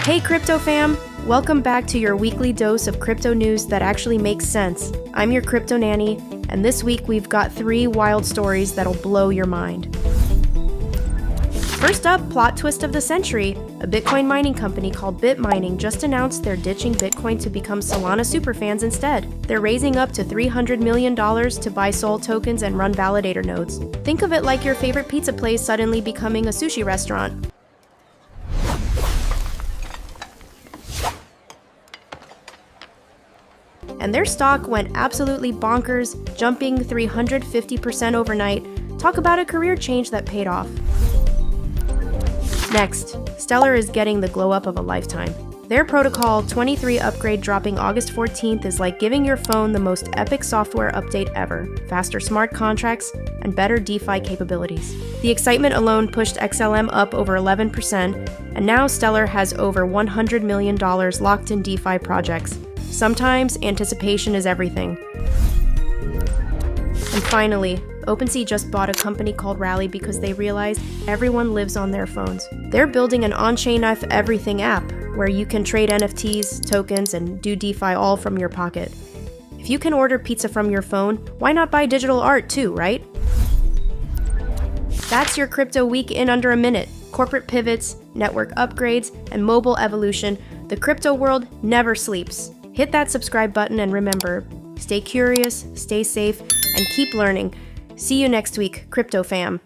Hey crypto fam! Welcome back to your weekly dose of crypto news that actually makes sense. I'm your Crypto Nanny, and this week we've got 3 wild stories that'll blow your mind. First up, plot twist of the century. A Bitcoin mining company called BitMining just announced they're ditching Bitcoin to become Solana superfans instead. They're raising up to $300 million to buy Sol tokens and run validator nodes. Think of it like your favorite pizza place suddenly becoming a sushi restaurant. And their stock went absolutely bonkers, jumping 350% overnight. Talk about a career change that paid off. Next, Stellar is getting the glow up of a lifetime. Their protocol 23 upgrade dropping August 14th is like giving your phone the most epic software update ever, faster smart contracts, and better DeFi capabilities. The excitement alone pushed XLM up over 11%, and now Stellar has over $100 million locked in DeFi projects. Sometimes anticipation is everything. And finally, OpenSea just bought a company called Rally because they realized everyone lives on their phones. They're building an on-chain everything app where you can trade NFTs, tokens, and do DeFi all from your pocket. If you can order pizza from your phone, why not buy digital art too, right? That's your crypto week in under a minute. Corporate pivots, network upgrades, and mobile evolution. The crypto world never sleeps. Hit that subscribe button and remember, stay curious, stay safe, and keep learning. See you next week, Crypto Fam.